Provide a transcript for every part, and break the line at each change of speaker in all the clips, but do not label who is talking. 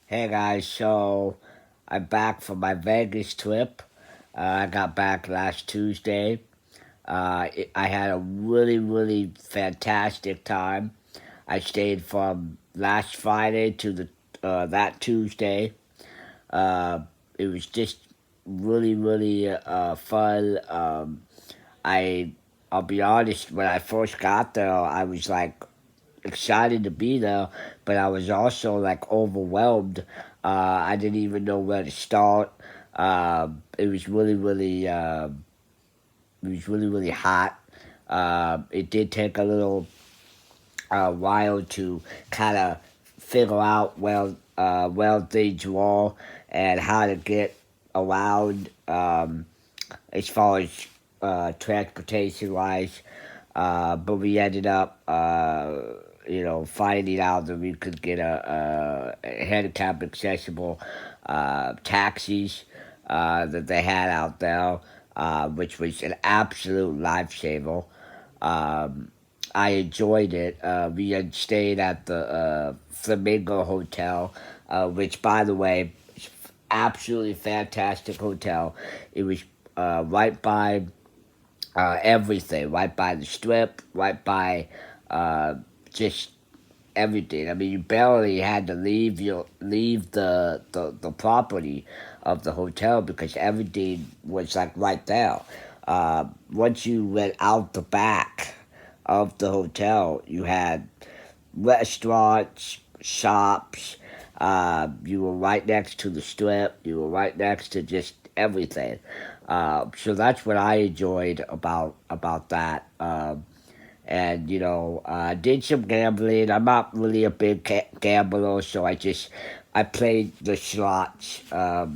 Hey guys, so I'm back from my Vegas trip. I got back last Tuesday. I had a really fantastic time. I stayed from last Friday to the that Tuesday. Uh, it was just really fun. I I'll be honest, when I first got there, I was like excited to be there, but I was also like overwhelmed. I didn't even know where to start. It was really hot. It did take a little while to kind of figure out where things were and how to get around as far as transportation wise. But we ended up, finding out that we could get a handicap accessible taxis that they had out there, which was an absolute lifesaver. Um, I enjoyed it. We had stayed at the Flamingo Hotel, which, by the way, is absolutely fantastic hotel. It was right by everything, right by the strip, right by uh, just everything. I mean, you barely had to leave the property of the hotel because everything was like right there. Once you went out the back of the hotel, you had restaurants, shops. You were right next to the strip. You were right next to just everything. So that's what I enjoyed about that. And did some gambling. I'm not really a big gambler, so I played the slots a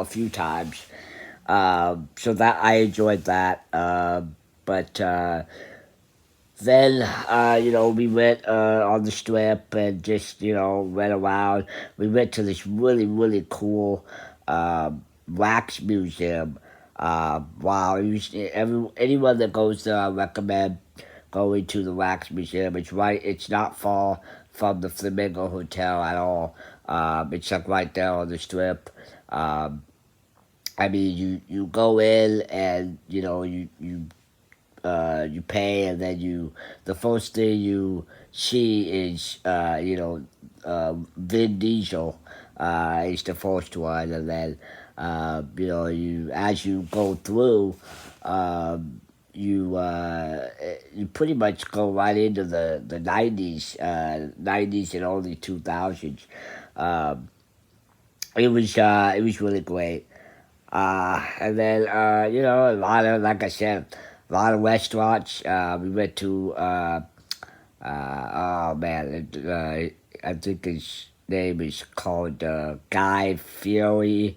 few times. So that I enjoyed that. But then we went on the strip and just went around. We went to this really cool wax museum. Wow, anyone that goes there, I recommend going to the wax museum. It's not far from the Flamingo Hotel at all. It's like right there on the strip. Um, I mean, you go in and you pay, and then the first thing you see is Vin Diesel is the first one, and then you as you go through, you pretty much go right into the 90s and early 2000s. Um, it was really great. And then a lot of, like I said, a lot of restaurants. We went to oh man, I think his name is called Guy Fieri.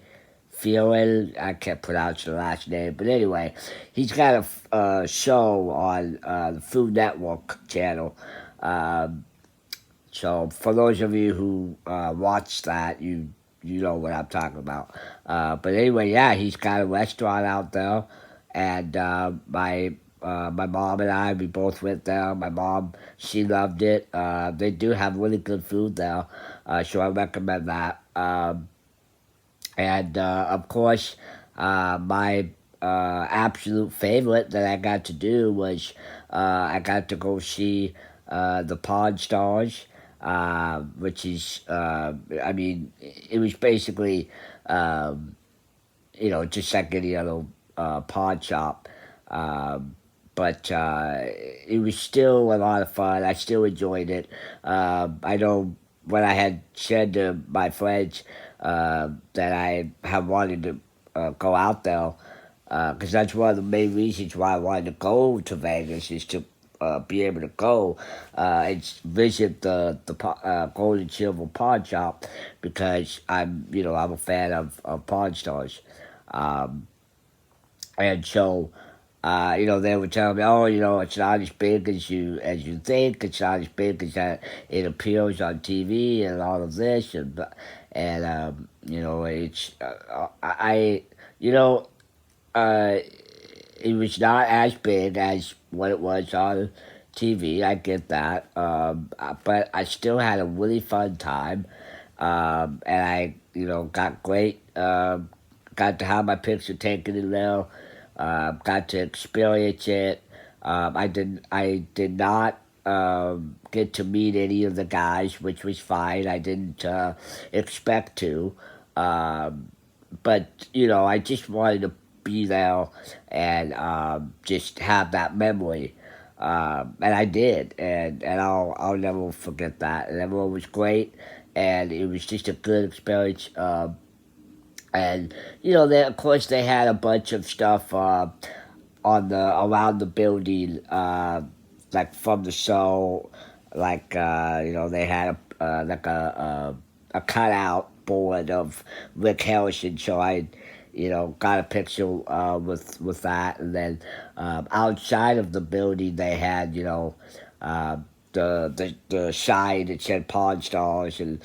Fiore, I can't pronounce the last name, but anyway, he's got a show on the Food Network channel. Um, so for those of you who watch that, you know what I'm talking about. But anyway, yeah, he's got a restaurant out there, and my mom and I, we both went there. My mom, she loved it. They do have really good food there, so I recommend that. And of course, my absolute favorite that I got to do was I got to go see the Pawn Stars, which is, I mean, it was basically, um, just like any other pawn shop. Um, but it was still a lot of fun. I still enjoyed it. I know when I had said to my friends that I have wanted to go out there, because that's one of the main reasons why I wanted to go to Vegas is to be able to go and visit the Gold and Silver Pawn Shop because I'm a fan of Pawn Stars. Um, and so, they were telling me, oh, it's not as big as you think. It's not as big as that it appears on TV and all of this, and it's you know, uh, it was not as big as what it was on TV. I get that, but I still had a really fun time, and I, got great. Got to have my picture taken in there. Got to experience it. I did not get to meet any of the guys, which was fine. I didn't expect to. Um, but I just wanted to be there and just have that memory, and I did, and I'll never forget that. And everyone was great, and it was just a good experience. And they of course they had a bunch of stuff on the around the building, like from the show, like they had like a cutout board of Rick Harrison, so I got a picture with that, and then outside of the building they had uh, the sign that said Pawn Stars, and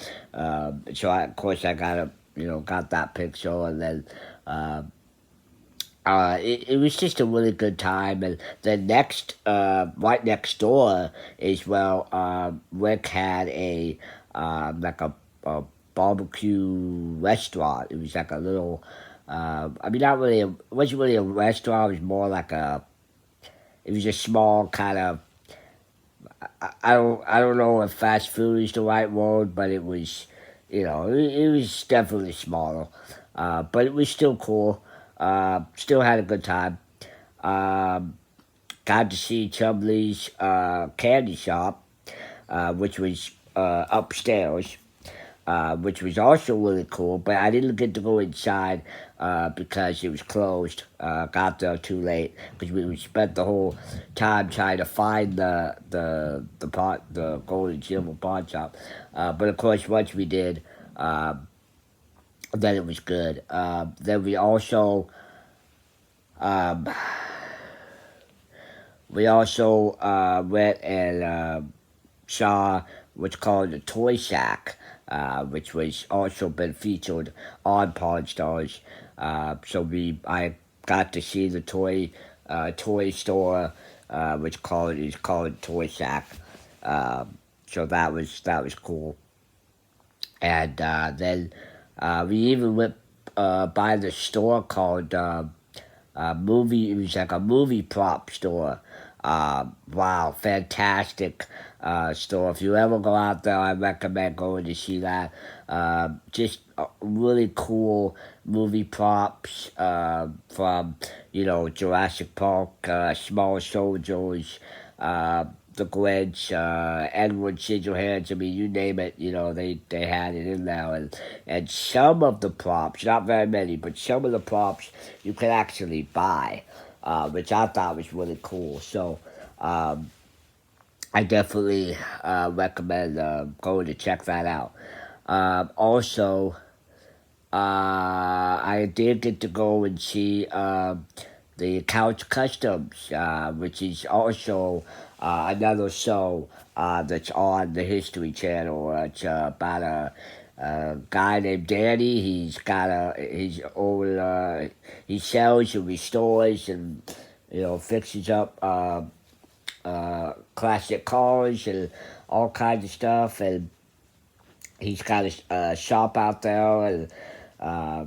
so of course I got that picture, and then. Uh, it was just a really good time, and the next, right next door is well, Rick had like a barbecue restaurant. It was like a little, I mean, not really, it wasn't really a restaurant. It was more like it was a small kind of, I don't know if fast food is the right word, but it was, it was definitely smaller, but it was still cool. Still had a good time. Um, Got to see Chumley's candy shop, which was upstairs, which was also really cool. But I didn't get to go inside because it was closed. Got there too late because we spent the whole time trying to find the gold and silver pawn shop. But of course, once we did, then it was good. Then um, we also went and saw what's called the Toy Shack, which was also been featured on Pawn Stars. I got to see the toy store, which is called Toy Shack. So that was cool. And then we even went by the store called movie. It was like a movie prop store. Wow, fantastic store. If you ever go out there, I recommend going to see that. Just really cool movie props from Jurassic Park, Small Soldiers, the Grinch, Edward Scissorhands. I mean, you name it. They had it in there, and some of the props, not very many, but some of the props you could actually buy, which I thought was really cool. So um, I definitely recommend going to check that out. Also, I did get to go and see the Couch Customs, which is also another show that's on the History Channel. It's about a guy named Danny. He's got his own. He sells and restores and fixes up classic cars and all kinds of stuff. And he's got a shop out there, uh,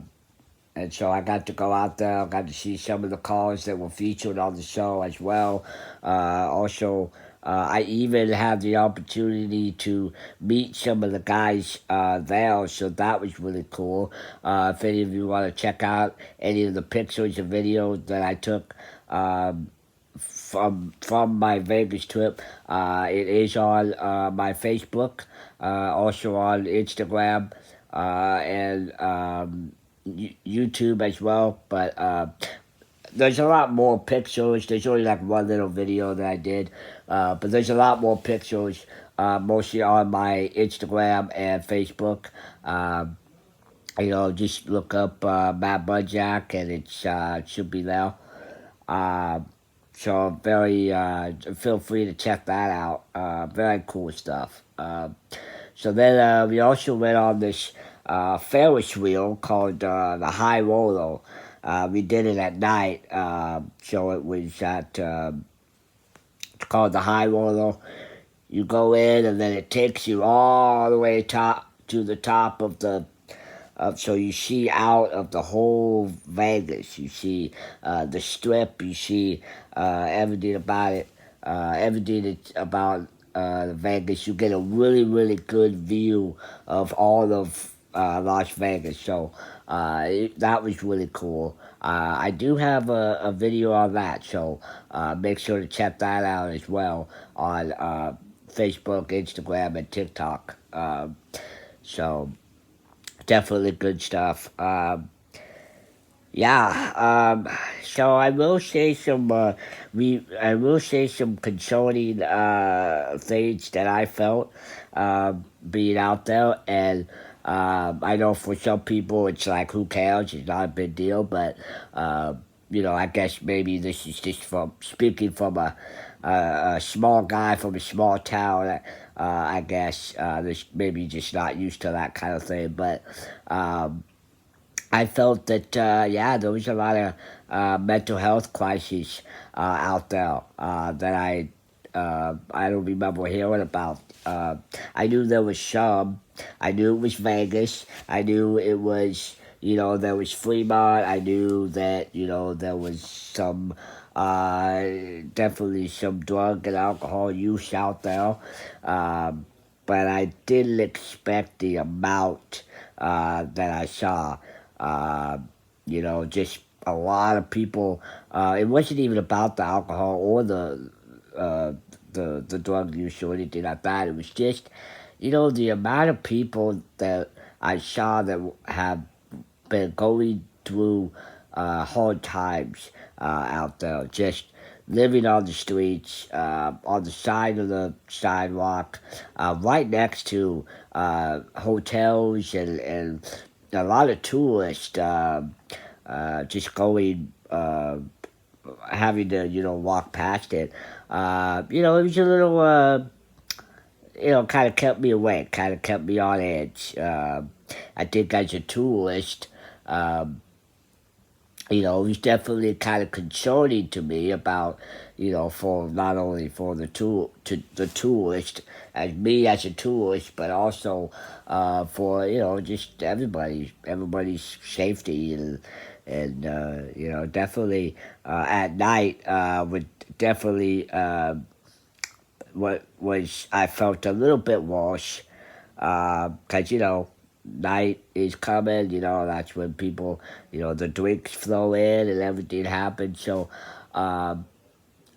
and so I got to go out there. I got to see some of the cars that were featured on the show as well. Also, I even had the opportunity to meet some of the guys there, so that was really cool. If any of you want to check out any of the pictures and videos that I took from my Vegas trip, it is on my Facebook, also on Instagram, and YouTube as well. But there's a lot more pictures. There's only like one little video that I did, but there's a lot more pictures, mostly on my Instagram and Facebook. Just look up Matt Budjack, and it should be there. Uh, so very feel free to check that out. Very cool stuff. So then we also went on this Ferris wheel called the High Roller. We did it at night, so it was at It's called the High Roller. You go in, and then it takes you all the way top to the top of the so you see out of the whole Vegas. You see the Strip. You see everything about it. Everything that's about Vegas. You get a really, really good view of all of Las Vegas. So that was really cool. I do have a video on that, so make sure to check that out as well on Facebook, Instagram, and TikTok. So definitely good stuff. Yeah. So I will say some. I will say some concerning things that I felt being out there, and I know for some people it's like who cares? It's not a big deal, but I guess maybe this is just from speaking from a small guy from a small town. I guess this maybe just not used to that kind of thing, but. I felt that there was a lot of mental health crises out there that I don't remember hearing about. I knew there was some. I knew it was Vegas. I knew it was there was Fremont. I knew that there was some definitely some drug and alcohol use out there. Um, but I didn't expect the amount that I saw. Uh, just a lot of people. It wasn't even about the alcohol or uh, the drug use or anything like that. It was just, the amount of people that I saw that have been going through hard times out there, just living on the streets, on the side of the sidewalk, right next to hotels and a lot of tourists just going, having to, walk past it. It was a little, kind of kept me awake, kind of kept me on edge. I think as a tourist, um, it was definitely kind of concerning to me about, for not only for the tourist, as me as a tourist, but also for just everybody's safety and definitely at night would definitely what was I felt a little bit worse because night is coming. That's when people, the drinks flow in and everything happens. So, um,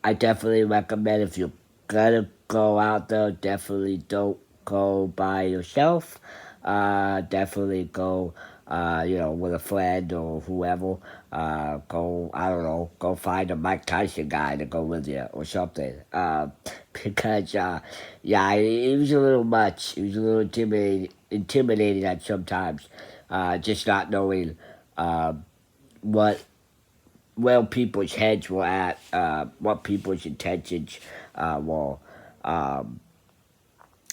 I definitely recommend if you're gonna go out there, definitely don't go by yourself. Definitely go, with a friend or whoever. Go, I don't know, go find a Mike Tyson guy to go with you or something. Because, yeah, it was a little much. It was a little intimidating at sometimes. Just not knowing what where people's heads were at, what people's intentions were. Um,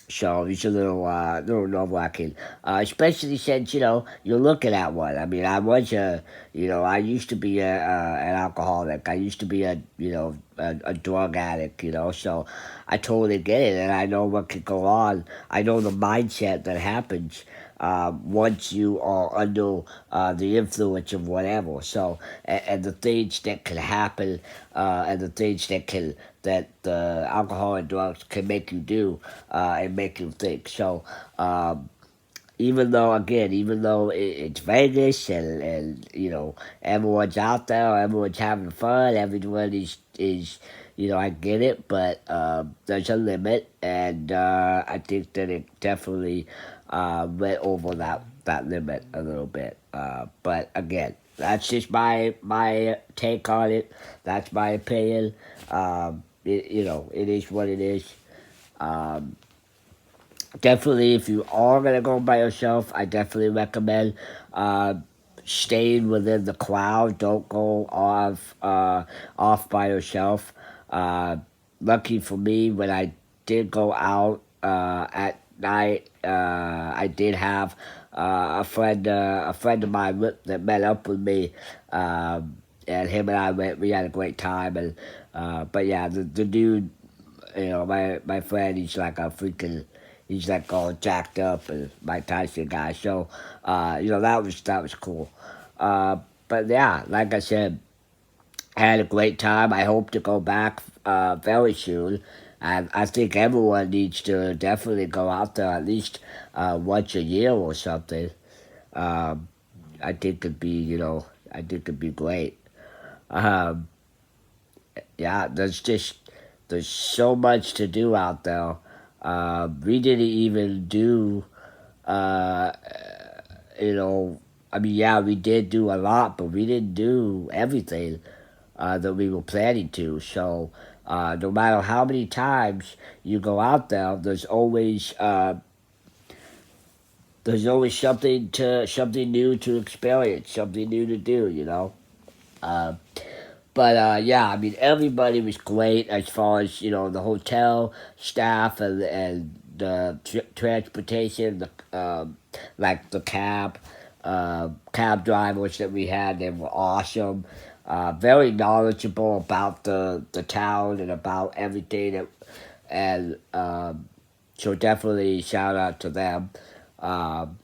so it's a little nerve wracking, especially since you're looking at one. I mean, I used to be an alcoholic. I used to be a drug addict. So I totally get it, and I know what could go on. I know the mindset that happens once you are under the influence of whatever. So, and the things that can happen, and the things that alcohol and drugs can make you do and make you think. So, even though it's Vegas and everyone's out there, everyone's having fun, everyone is I get it, but there's a limit, and I think that it definitely went over that limit a little bit. But again, that's just my take on it. That's my opinion. It is what it is. Um, Definitely, if you are gonna go by yourself, I definitely recommend uh, staying within the crowd. Don't go off by yourself. Uh, Lucky for me, when I did go out at night, I did have a friend of mine that met up with me, and him and I went. We had a great time, and but yeah, the dude my friend, he's like all jacked up, and Mike Tyson guy. So, that was cool. Uh, but yeah, like I said, I had a great time. I hope to go back very soon. And I think everyone needs to definitely go out there at least once a year or something. Um, I think I think it'd be great. Um, yeah, there's so much to do out there. We didn't even do, uh, you know, I mean, yeah, we did do a lot, but we didn't do everything that we were planning to. So, no matter how many times you go out there, there's always something new to experience, something new to do. Uh, but yeah, I mean, everybody was great as far as the hotel staff and the transportation, like the cab drivers that we had. They were awesome. Very knowledgeable about the town and about everything and so definitely shout out to them. Um,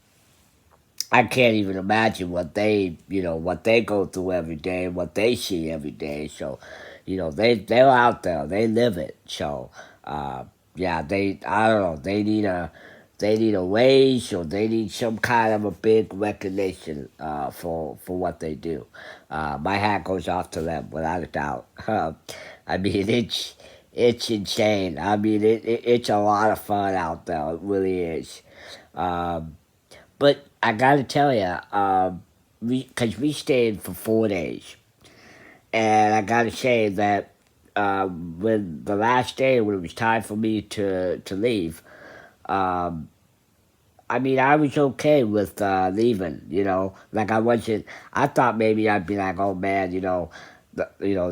I can't even imagine what they go through every day, what they see every day. So, they're out there, they live it. So, uh, yeah, I don't know, they need a raise, or they need some kind of a big recognition for what they do. My hat goes off to them without a doubt. I mean, it's insane. I mean, it's a lot of fun out there. It really is. Um, but I gotta tell you, because we stayed for 4 days, and I gotta say that when the last day, when it was time for me to leave, um, I mean, I was okay with leaving. Like I wasn't. I thought maybe I'd be like, oh man, the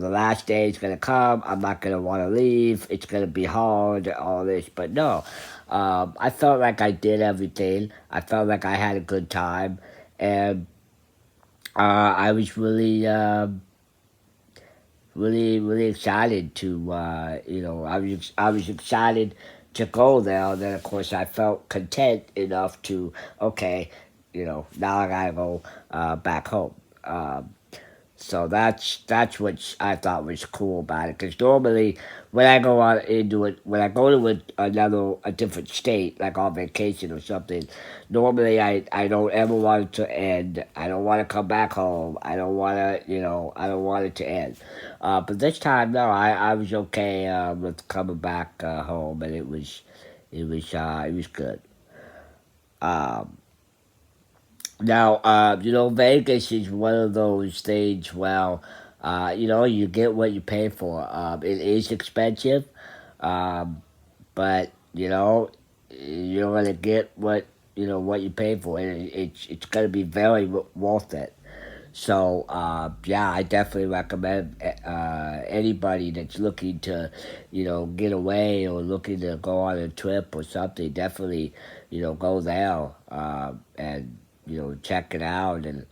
last day is gonna come. I'm not gonna want to leave. It's gonna be hard. All this, but no. I felt like I did everything. I felt like I had a good time, and I was really, really excited to. I was excited to go there. And then, of course, I felt content enough to okay, now I gotta go back home. So that's what I thought was cool about it. Because normally, when I go to a different state, like on vacation or something, normally I don't ever want it to end. I don't want to come back home. I don't want it to end. But this time, no, I was okay with coming back home, and it was good. Um, Now, Vegas is one of those things. Well, you get what you pay for. It is expensive, um, but you're gonna get what you pay for, and it's gonna be very worth it. So, yeah, I definitely recommend anybody that's looking to, get away or looking to go on a trip or something. Definitely, go there and check it out and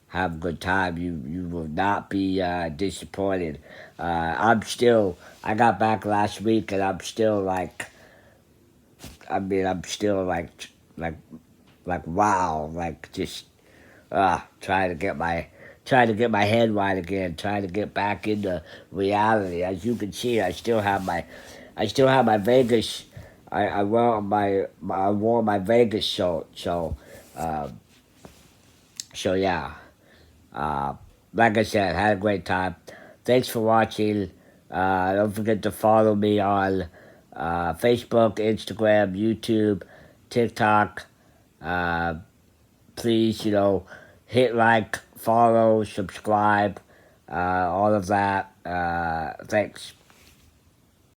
have a good time. You will not be disappointed. I got back last week, and I'm still like, I mean, I'm still like, wow, like just trying to get my head right again, trying to get back into reality. As you can see, I still have my Vegas. I wore my Vegas shirt. Um, so yeah. Uh, like I said, had a great time. Thanks for watching. Don't forget to follow me on Facebook, Instagram, YouTube, TikTok. Uh, Please, hit like, follow, subscribe, all of that. Thanks.